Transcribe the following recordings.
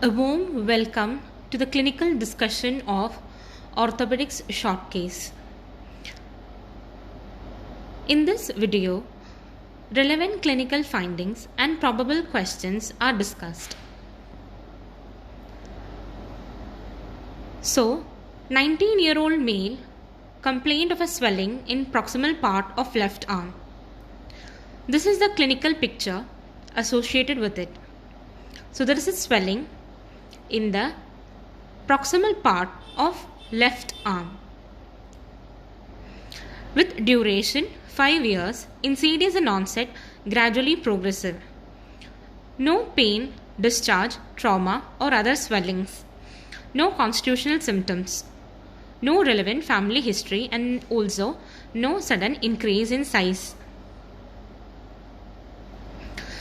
A warm welcome to the clinical discussion of orthopedics short case. In this video, relevant clinical findings and probable questions are discussed. So, 19-year-old male complained of a swelling in proximal part of left arm. This is the clinical picture associated with it. So, there is a swelling in the proximal part of left arm with duration 5 years, insidious in onset, gradually progressive. No pain, discharge, trauma or other swellings. No constitutional symptoms. No relevant family history and also no sudden increase in size.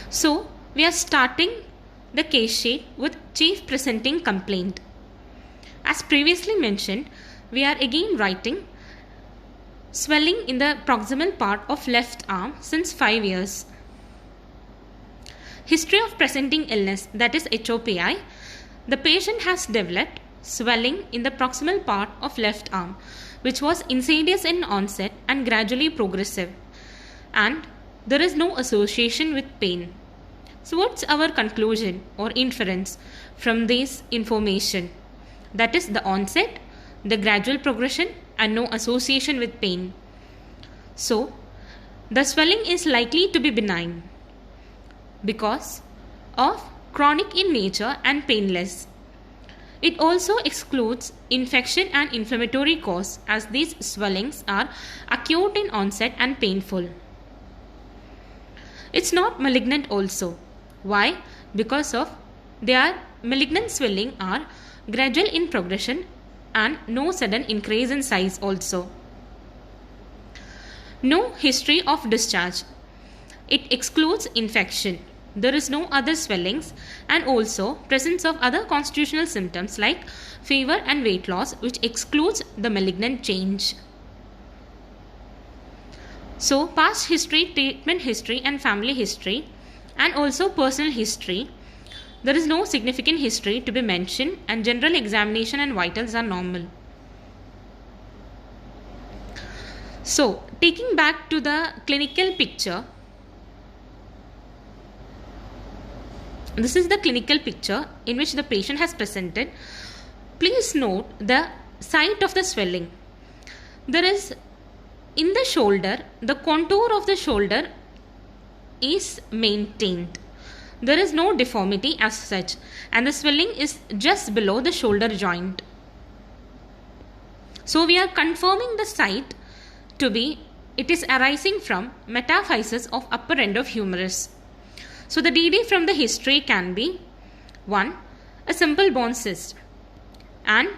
So, we are starting the case sheet with chief presenting complaint. As previously mentioned, we are again writing swelling in the proximal part of left arm since 5 years. History of presenting illness, that is HOPI. The patient has developed swelling in the proximal part of left arm, which was insidious in onset and gradually progressive, and there is no association with pain. So what's our conclusion or inference from this information? That is the onset, the gradual progression and no association with pain. So the swelling is likely to be benign because of chronic in nature and painless. It also excludes infection and inflammatory cause as these swellings are acute in onset and painful. It's not malignant also. Why? Because of their malignant swelling are gradual in progression and no sudden increase in size also. No history of discharge. It excludes infection. There is no other swellings and also presence of other constitutional symptoms like fever and weight loss, which excludes the malignant change. So past history, treatment history and family history and also personal history. There is no significant history to be mentioned and general examination and vitals are normal. So taking back to the clinical picture, this is the clinical picture in which the patient has presented. Please note the site of the swelling. There is in the shoulder, the contour of the shoulder is maintained. There is no deformity as such and the swelling is just below the shoulder joint. So we are confirming the site to be it is arising from metaphysis of upper end of humerus. So the DD from the history can be 1. A simple bone cyst, and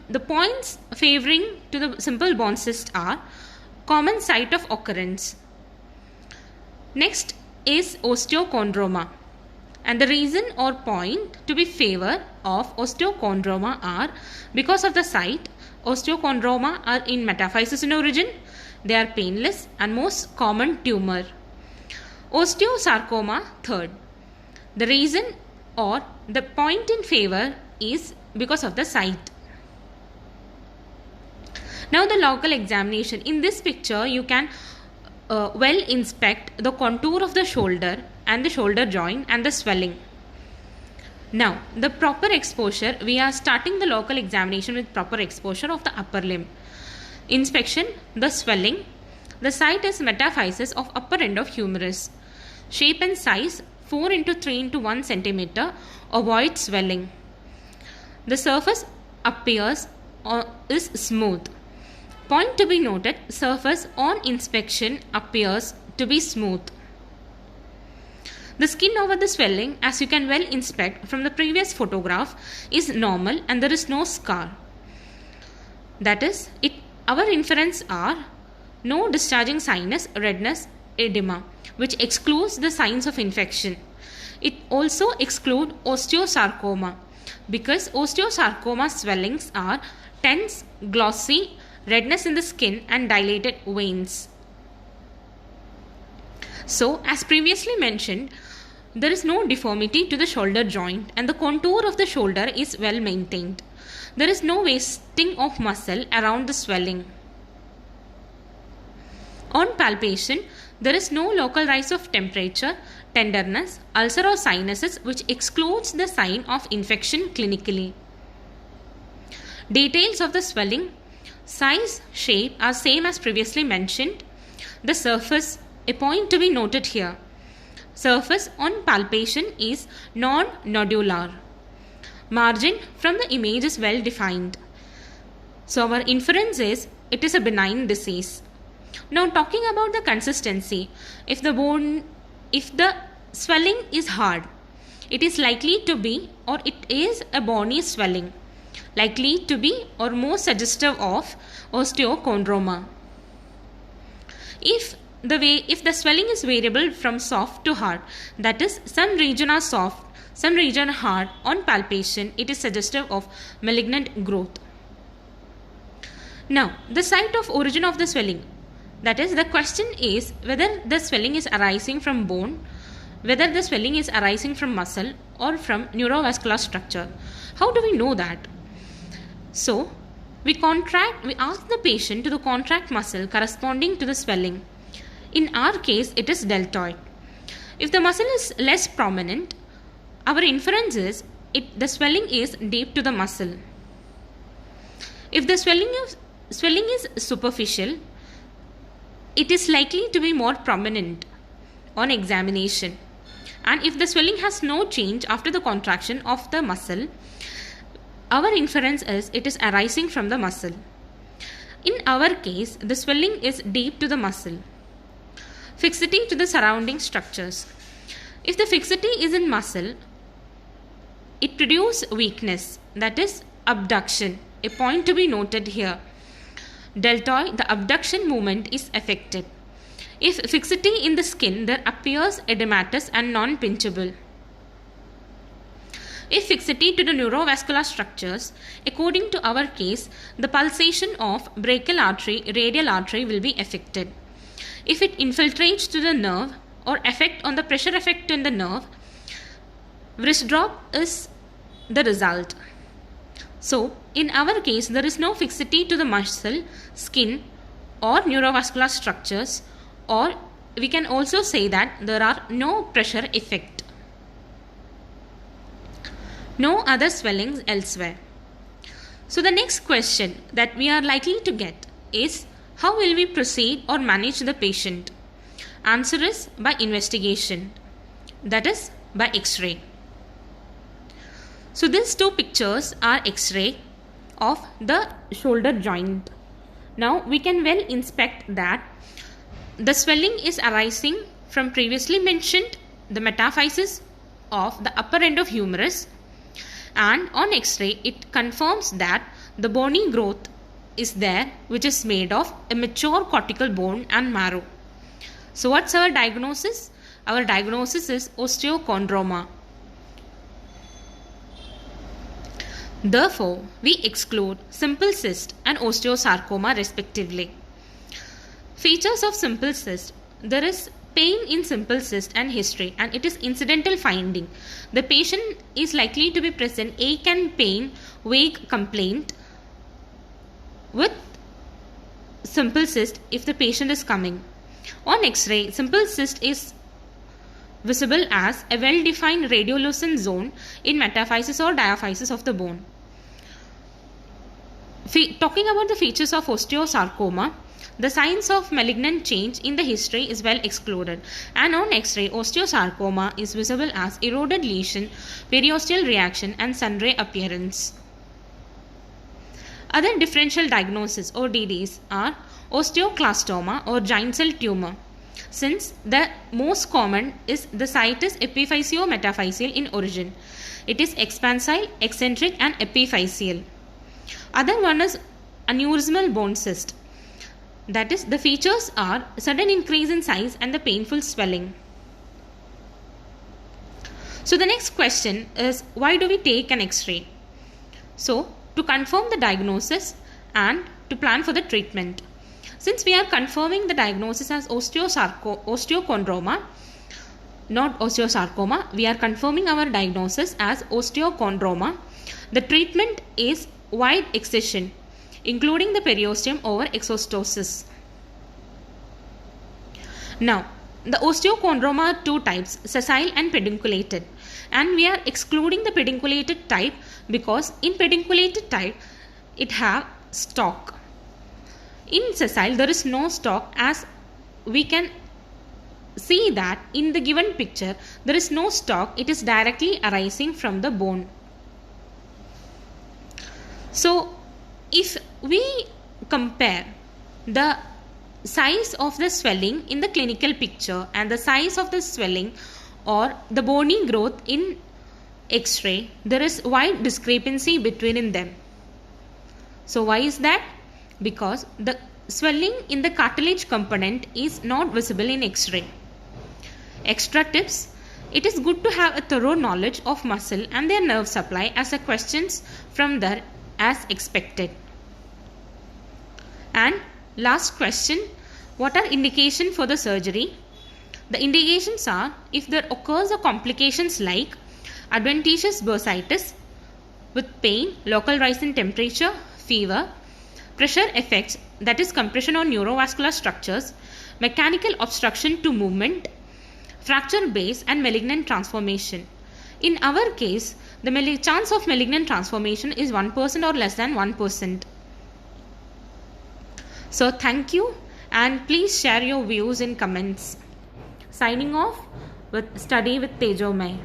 the points favoring to the simple bone cyst are common site of occurrence. Next is osteochondroma, and the reason or point to be favor of osteochondroma are because of the site. Osteochondroma are in metaphysis in origin, they are painless and most common tumor. Osteosarcoma third. The reason or the point in favor is because of the site. Now the local examination. In this picture you can well inspect the contour of the shoulder and the shoulder joint and the swelling. Now the proper exposure, we are starting the local examination with proper exposure of the upper limb. Inspection, the swelling. The site is metaphysis of upper end of humerus. Shape and size 4 into 3 into 1 centimeter. Avoid swelling. The surface appears is smooth. Point to be noted, surface on inspection appears to be smooth. The skin over the swelling, as you can well inspect from the previous photograph, is normal and there is no scar. That is, our inference are no discharging sinus, redness, edema, which excludes the signs of infection. It also excludes osteosarcoma because osteosarcoma swellings are tense, glossy, redness in the skin and dilated veins. So as previously mentioned, there is no deformity to the shoulder joint and the contour of the shoulder is well maintained. There is no wasting of muscle around the swelling. On palpation, there is no local rise of temperature, tenderness, ulcer or sinuses, which excludes the sign of infection clinically. Details of the swelling: size, shape are same as previously mentioned. The surface, a point to be noted here. Surface on palpation is non-nodular. Margin from the image is well defined. So our inference is it is a benign disease. Now talking about the consistency, if the swelling is hard, it is likely to be, or it is a bony swelling, likely to be or more suggestive of osteochondroma. If the swelling is variable from soft to hard, that is, some region are soft, some region hard, on palpation it is suggestive of malignant growth. Now, the site of origin of the swelling, that is, the question is whether the swelling is arising from bone, whether the swelling is arising from muscle or from neurovascular structure. How do we know that? So, we ask the patient to contract muscle corresponding to the swelling. In our case, it is deltoid. If the muscle is less prominent, our inference is the swelling is deep to the muscle. If the swelling is superficial, it is likely to be more prominent on examination. And if the swelling has no change after the contraction of the muscle, our inference is it is arising from the muscle. In our case, the swelling is deep to the muscle. Fixity to the surrounding structures. If the fixity is in muscle, it produces weakness, that is abduction, a point to be noted here. Deltoid, the abduction movement is affected. If fixity in the skin, there appears edematous and non-pinchable. If fixity to the neurovascular structures, according to our case, the pulsation of brachial artery, radial artery will be affected. If it infiltrates to the nerve or effect on the pressure effect in the nerve, wrist drop is the result. So, in our case, there is no fixity to the muscle, skin or neurovascular structures, or we can also say that there are no pressure effect. No other swellings elsewhere. So the next question that we are likely to get is, how will we proceed or manage the patient? Answer is by investigation, that is by X-ray. So these two pictures are X-ray of the shoulder joint. Now we can well inspect that the swelling is arising from previously mentioned the metaphysis of the upper end of humerus, and on X-ray it confirms that the bony growth is there, which is made of a mature cortical bone and marrow. So what's our diagnosis? Our diagnosis is osteochondroma. Therefore, we exclude simple cyst and osteosarcoma respectively. Features of simple cyst: there is pain in simple cyst and history, and it is incidental finding. The patient is likely to be present ache and pain, vague complaint with simple cyst if the patient is coming. On X-ray, simple cyst is visible as a well-defined radiolucent zone in metaphysis or diaphysis of the bone. Talking about the features of osteosarcoma, the signs of malignant change in the history is well excluded, and on X-ray, osteosarcoma is visible as eroded lesion, periosteal reaction and sunray appearance. Other differential diagnosis or DDs are osteoclastoma or giant cell tumor. Since the most common is the site is epiphysiometaphyseal in origin. It is expansile, eccentric and epiphyseal. Other one is aneurysmal bone cyst. That is, the features are sudden increase in size and the painful swelling. So the next question is, why do we take an X-ray? So, to confirm the diagnosis and to plan for the treatment. Since we are confirming the diagnosis as osteochondroma, not osteosarcoma. We are confirming our diagnosis as osteochondroma. The treatment is wide excision, including the periosteum over exostosis. Now, the osteochondroma are two types, sessile and pedunculated. And we are excluding the pedunculated type because in pedunculated type, it have stalk. In sessile, there is no stalk, as we can see that in the given picture, there is no stalk. It is directly arising from the bone. So, if we compare the size of the swelling in the clinical picture and the size of the swelling or the bony growth in X-ray, there is wide discrepancy between them. So why is that? Because the swelling in the cartilage component is not visible in X-ray. Extra tips: it is good to have a thorough knowledge of muscle and their nerve supply, as the questions from there as expected. And last question, what are indications for the surgery? The indications are if there occurs a complications like adventitious bursitis with pain, local rise in temperature, fever, pressure effects, that is compression on neurovascular structures, mechanical obstruction to movement, fracture base and malignant transformation. In our case, the chance of malignant transformation is 1% or less than 1%. So thank you, and please share your views in comments. Signing off with Study with Tejomay.